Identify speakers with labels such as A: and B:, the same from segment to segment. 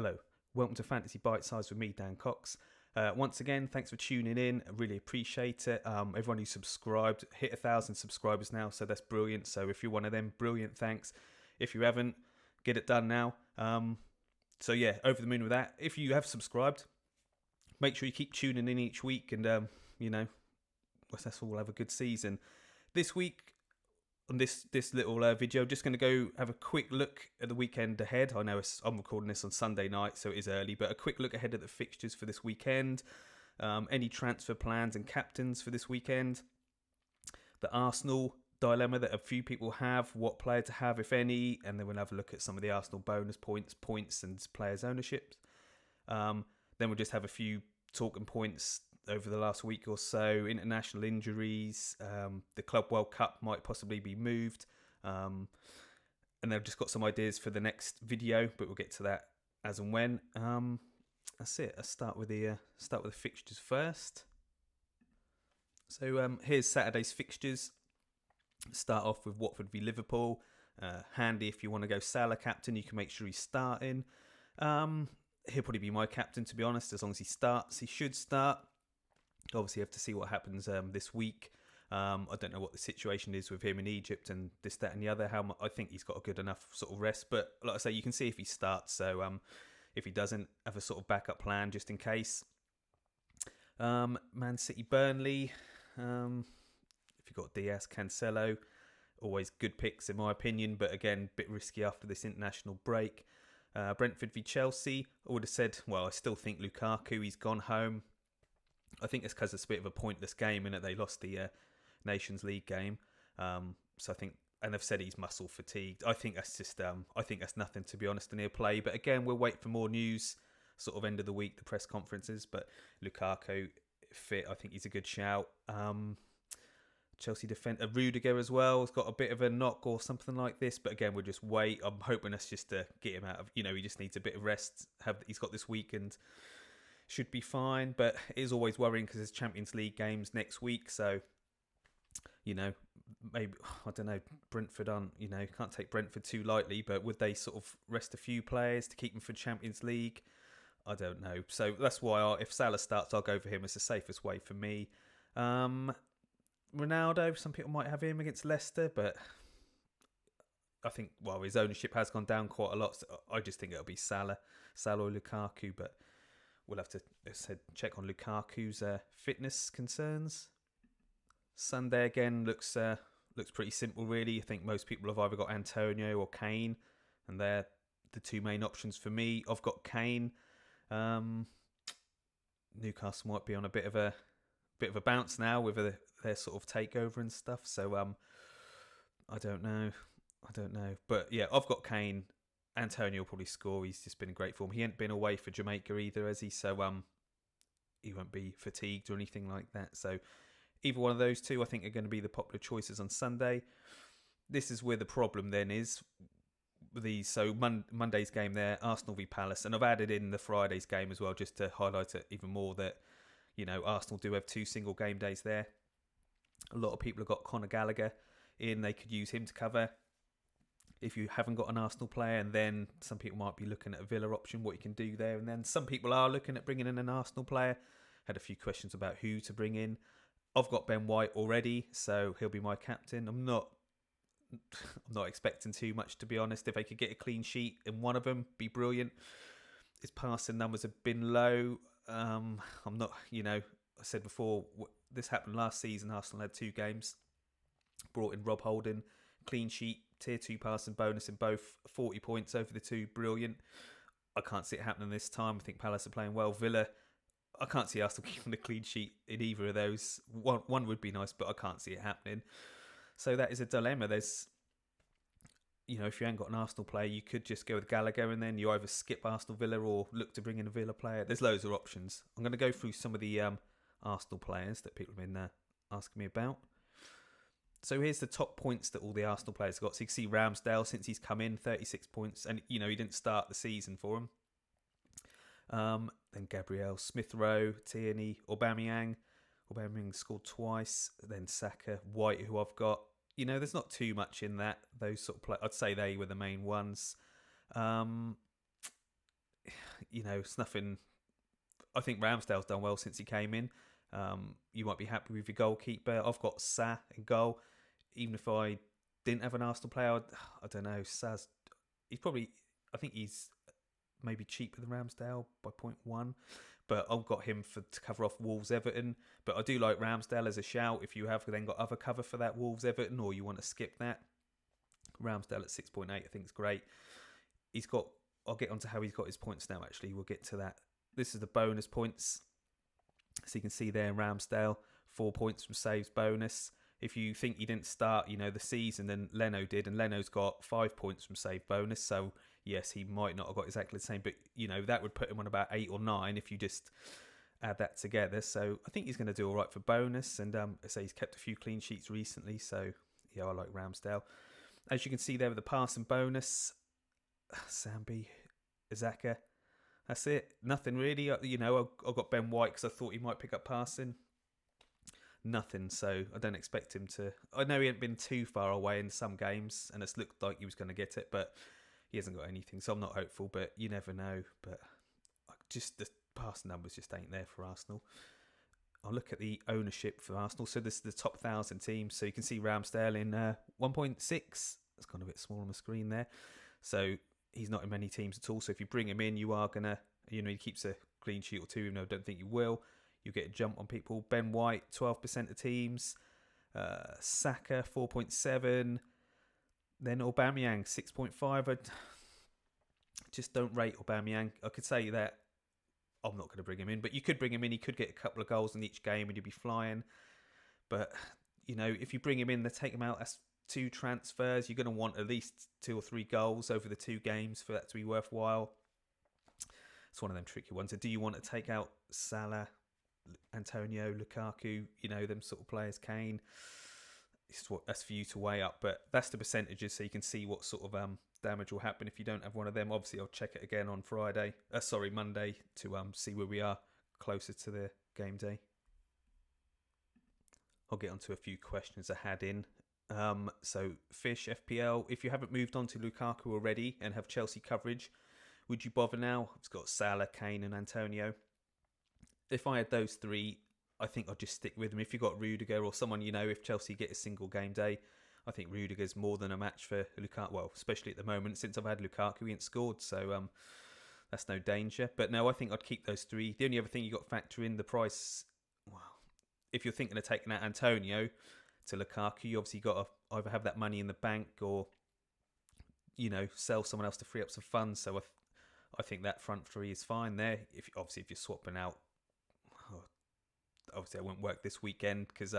A: Hello, welcome to Fantasy Bite Size with me, Dan Cox. Once again, thanks for tuning in. I really appreciate it. Everyone who subscribed, hit 1,000 subscribers now, so that's brilliant. So if you're one of them, brilliant, thanks. If you haven't, get it done now. So yeah, over the moon with that. If you have subscribed, make sure you keep tuning in each week, and that's all. We'll have a good season. This week, on this little video, just going to go have a quick look at the weekend ahead. I know I'm recording this on Sunday night, so it is early, but a quick look ahead at the fixtures for this weekend. Any transfer plans and captains for this weekend. The Arsenal dilemma that a few people have, what player to have, if any, and then we'll have a look at some of the Arsenal bonus points and players' ownerships. Then we'll just have a few talking points over the last week or so. International injuries, the Club World Cup might possibly be moved, and they've just got some ideas for the next video, but we'll get to that as and when. That's it. Let's start with the fixtures first. So here's Saturday's fixtures. Start off with Watford v Liverpool. Handy if you want to go Salah captain, you can make sure he's starting. He'll probably be my captain, to be honest, as long as he starts. He should start. Obviously, you have to see what happens this week. I don't know what the situation is with him in Egypt and this, that, and the other. I think he's got a good enough sort of rest. But like I say, you can see if he starts. So if he doesn't, have a sort of backup plan just in case. Man City, Burnley. If you've got Diaz, Cancelo, always good picks in my opinion. But again, a bit risky after this international break. Brentford v Chelsea. I would have said, well, I still think Lukaku, he's gone home. I think it's because it's a bit of a pointless game in that they lost the Nations League game. So I think, and they've said he's muscle fatigued. I think that's just, I think that's nothing, to be honest, and he'll play. But again, we'll wait for more news, sort of end of the week, the press conferences. But Lukaku fit, I think he's a good shout. Chelsea defender Rudiger as well has got a bit of a knock or something like this. But again, we'll just wait. I'm hoping that's just to get him out of, he just needs a bit of rest. He's got this week and should be fine, but it is always worrying because there's Champions League games next week. So, maybe, I don't know, Brentford aren't, can't take Brentford too lightly, but would they sort of rest a few players to keep them for Champions League? I don't know. So that's why if Salah starts, I'll go for him. It's the safest way for me. Ronaldo, some people might have him against Leicester, but I think, his ownership has gone down quite a lot. So I just think it'll be Salah or Lukaku, but we'll have to check on Lukaku's fitness concerns. Sunday again looks pretty simple, really. I think most people have either got Antonio or Kane, and they're the two main options for me. I've got Kane. Newcastle might be on a bit of a bounce now with their sort of takeover and stuff. So I don't know. But yeah, I've got Kane. Antonio will probably score. He's just been in great form. He ain't been away for Jamaica either, has he? So he won't be fatigued or anything like that. So either one of those two, I think, are going to be the popular choices on Sunday. This is where the problem then is. So Monday's game there, Arsenal v Palace, and I've added in the Friday's game as well, just to highlight it even more that Arsenal do have 2 single game days there. A lot of people have got Conor Gallagher in; they could use him to cover. If you haven't got an Arsenal player, and then some people might be looking at a Villa option, what you can do there. And then some people are looking at bringing in an Arsenal player. Had a few questions about who to bring in. I've got Ben White already, so he'll be my captain. I'm not expecting too much, to be honest. If they could get a clean sheet in one of them, be brilliant. His passing numbers have been low. I'm not, I said before, this happened last season. Arsenal had 2 games. Brought in Rob Holding, clean sheet, tier 2 passing bonus in both, 40 points over the 2, brilliant. I can't see it happening this time. I think Palace are playing well. Villa, I can't see Arsenal keeping a clean sheet in either of those. One would be nice, but I can't see it happening. So that is a dilemma. There's, if you ain't got an Arsenal player, you could just go with Gallagher and then you either skip Arsenal Villa or look to bring in a Villa player. There's loads of options. I'm going to go through some of the Arsenal players that people have been asking me about. So here's the top points that all the Arsenal players got. So you can see Ramsdale, since he's come in, 36 points. And, he didn't start the season for him. Then Gabriel, Smith Rowe, Tierney, Aubameyang. Aubameyang scored twice. Then Saka, White, who I've got. There's not too much in that. Those sort of I'd say they were the main ones. it's nothing. I think Ramsdale's done well since he came in. You might be happy with your goalkeeper. I've got Sa in goal. Even if I didn't have an Arsenal player, I don't know. Sa's, I think he's maybe cheaper than Ramsdale by 0.1. But I've got him to cover off Wolves Everton. But I do like Ramsdale as a shout if you have then got other cover for that Wolves Everton or you want to skip that. Ramsdale at 6.8 I think is great. I'll get onto how he's got his points now actually. We'll get to that. This is the bonus points. So you can see there Ramsdale, 4 points from saves bonus. If you think he didn't start, the season, then Leno did, and Leno's got 5 points from save bonus. So yes, he might not have got exactly the same, but that would put him on about 8 or 9 if you just add that together. So I think he's going to do all right for bonus, and I say he's kept a few clean sheets recently. So yeah, I like Ramsdale. As you can see there with the passing bonus, Sambi, Xhaka. That's it. Nothing really. I got Ben White because I thought he might pick up passing. Nothing. So I don't expect him to. I know he hasn't been too far away in some games, and it's looked like he was going to get it, but he hasn't got anything. So I'm not hopeful, but you never know. But just the passing numbers just ain't there for Arsenal. I'll look at the ownership for Arsenal. So this is the top 1,000 teams. So you can see Ramsdale in 1.6. It's gone a bit small on the screen there. So he's not in many teams at all. So if you bring him in, you are going to, he keeps a clean sheet or two, even though I don't think you will. You get a jump on people. Ben White, 12% of teams. Saka, 4.7. Then Aubameyang, 6.5. I just don't rate Aubameyang. I could say that I'm not going to bring him in, but you could bring him in. He could get a couple of goals in each game and you'd be flying. But, if you bring him in, they take him out. That's 2 transfers. You're going to want at least 2 or 3 goals over the 2 games for that to be worthwhile. It's one of them tricky ones. So do you want to take out Salah, Antonio, Lukaku, them sort of players, Kane? That's for you to weigh up, but that's the percentages, so you can see what sort of damage will happen if you don't have one of them. Obviously, I'll check it again on Monday to see where we are closer to the game day. I'll get onto a few questions I had in. So Fish FPL, if you haven't moved on to Lukaku already and have Chelsea coverage, would you bother now? It's got Salah, Kane and Antonio. If I had those 3, I think I'd just stick with them. If you've got Rudiger or someone, if Chelsea get a single game day, I think Rudiger's more than a match for Lukaku. Well, especially at the moment, since I've had Lukaku, he ain't scored, so that's no danger. But no, I think I'd keep those 3. The only other thing you got to factor in the price. Well, if you're thinking of taking out Antonio to Lukaku, you obviously got to either have that money in the bank or, sell someone else to free up some funds. So I think that front 3 is fine there. If you're swapping out, obviously I won't work this weekend because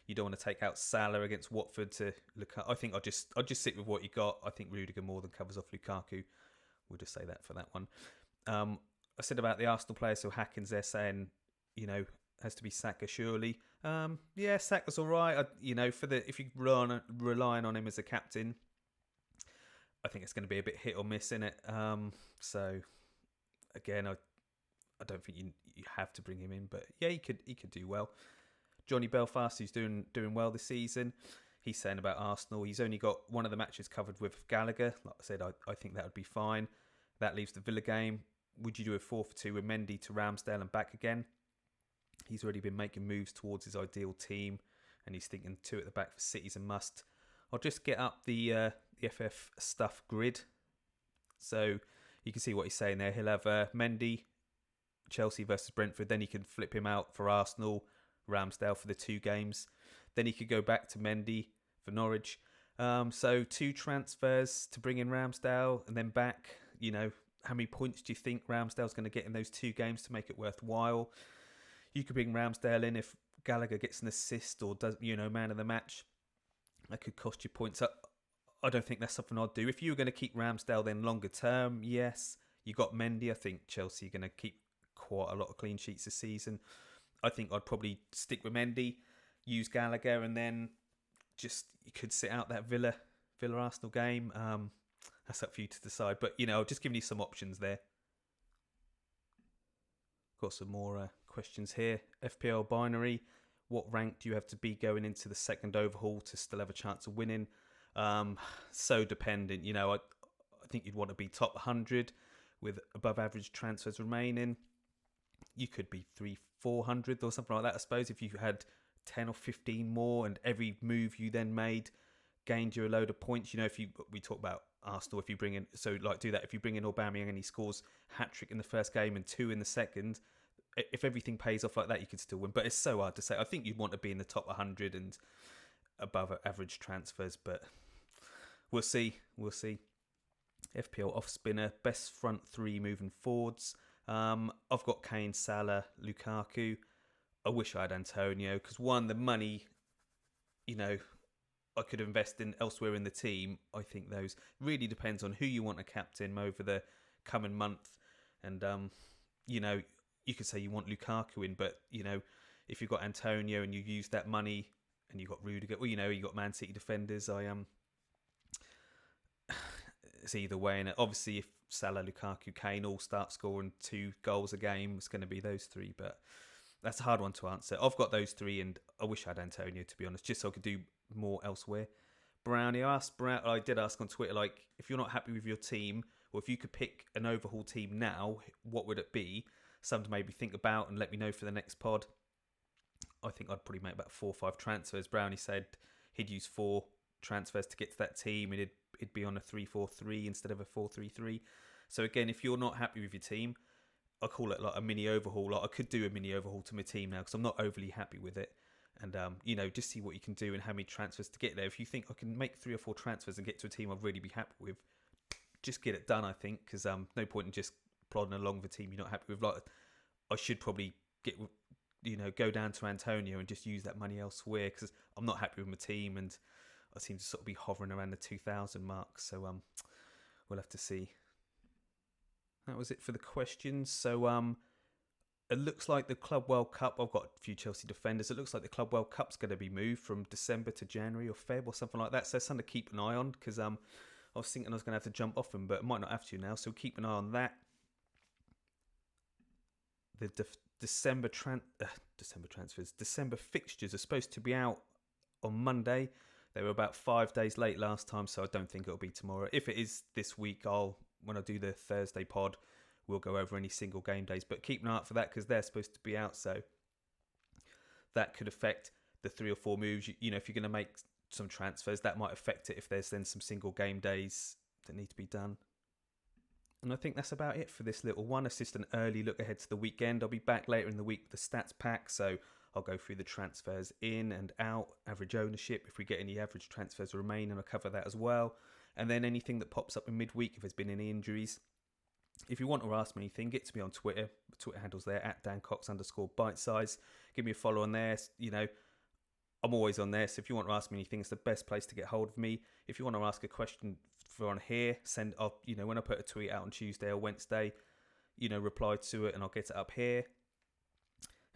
A: you don't want to take out Salah against Watford to Lukaku. I think I'll just sit with what you got. I think Rudiger more than covers off Lukaku. We'll just say that for that one. I said about the Arsenal players, so Hackins there saying, has to be Saka surely. Yeah, Saka's all right. If you're relying on him as a captain, I think it's going to be a bit hit or miss in it. So again, I don't think you have to bring him in, but yeah, he could do well. Johnny Belfast, who's doing well this season, he's saying about Arsenal, he's only got one of the matches covered with Gallagher. Like I said, I think that would be fine. That leaves the Villa game. Would you do a 4-for-2 with Mendy to Ramsdale and back again? He's already been making moves towards his ideal team, and he's thinking 2 at the back for City's a must. I'll just get up the FF stuff grid, so you can see what he's saying there. He'll have Mendy, Chelsea versus Brentford, then he can flip him out for Arsenal, Ramsdale for the 2 games. Then he could go back to Mendy for Norwich. So 2 transfers to bring in Ramsdale and then back. How many points do you think Ramsdale's going to get in those 2 games to make it worthwhile? You could bring Ramsdale in if Gallagher gets an assist or does, man of the match. That could cost you points. I don't think that's something I'd do. If you were going to keep Ramsdale then longer term, yes. You got Mendy. I think Chelsea are going to keep quite a lot of clean sheets this season. I think I'd probably stick with Mendy, use Gallagher, and then you could sit out that Villa Arsenal game. That's up for you to decide. But just giving you some options there. Got some more questions here. FPL binary. What rank do you have to be going into the second overhaul to still have a chance of winning? So dependent. I think you'd want to be top 100. with above average transfers remaining. You could be 300-400 or something like that, I suppose, if you had 10 or 15 more, and every move you then made gained you a load of points. You know, we talk about Arsenal, if you bring in, do that, if you bring in Aubameyang and he scores hat-trick in the first game and 2 in the second, if everything pays off like that, you could still win. But it's so hard to say. I think you'd want to be in the top 100 and above average transfers, but we'll see. FPL off spinner, best front three moving forwards. I've got Kane, Salah, Lukaku. I wish I had Antonio, because one, the money, I could invest in elsewhere in the team. I think those really depends on who you want to captain over the coming month. And, you could say you want Lukaku in, but, if you've got Antonio and you use that money and you've got Rudiger, you got Man City defenders, it's either way. And obviously, if Salah, Lukaku, Kane all start scoring 2 goals a game, it's going to be those 3. But that's a hard one to answer. I've got those 3, and I wish I had Antonio, to be honest, just so I could do more elsewhere. I did ask on Twitter, if you're not happy with your team, or if you could pick an overhaul team now, what would it be? Something to maybe think about and let me know for the next pod. I think I'd probably make about 4 or 5 transfers. Brownie said he'd use 4 transfers to get to that team, and it'd be on a 3-4-3 instead of a 4-3-3. So again, if you're not happy with your team, I call it like a mini overhaul. I could do a mini overhaul to my team now because I'm not overly happy with it. And, just see what you can do and how many transfers to get there. If you think I can make 3 or 4 transfers and get to a team I'd really be happy with, just get it done, I think, because no point in just plodding along with a team you're not happy with. I should probably go down to Antonio and just use that money elsewhere, because I'm not happy with my team and I seem to sort of be hovering around the 2,000 mark. So we'll have to see. That was it for the questions. So it looks like the Club World Cup, I've got a few Chelsea defenders, it looks like the Club World Cup's going to be moved from December to January or Feb or something like that. So something to keep an eye on, because I was thinking I was going to have to jump off them, but I might not have to now. So keep an eye on that. The December transfers, December fixtures are supposed to be out on Monday. They were about 5 days late last time, so I don't think it'll be tomorrow. If it is this week, when I do the Thursday pod, we'll go over any single game days. But keep an eye out for that, because they're supposed to be out, so that could affect the 3 or 4 moves. If you're going to make some transfers, that might affect it if there's then some single game days that need to be done. And I think that's about it for this little one. It's just an early look ahead to the weekend. I'll be back later in the week with the stats pack, so I'll go through the transfers in and out, average ownership, if we get any average transfers remain, and I'll cover that as well. And then anything that pops up in midweek, if there's been any injuries. If you want to ask me anything, get to me on Twitter. The Twitter handle's there, @DanCox_bitesize. Give me a follow on there. I'm always on there, so if you want to ask me anything, it's the best place to get hold of me. If you want to ask a question for on here, send up, when I put a tweet out on Tuesday or Wednesday, reply to it and I'll get it up here.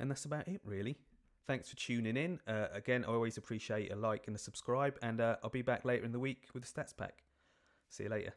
A: And that's about it, really. Thanks for tuning in. Again, I always appreciate a like and a subscribe, and I'll be back later in the week with the stats pack. See you later.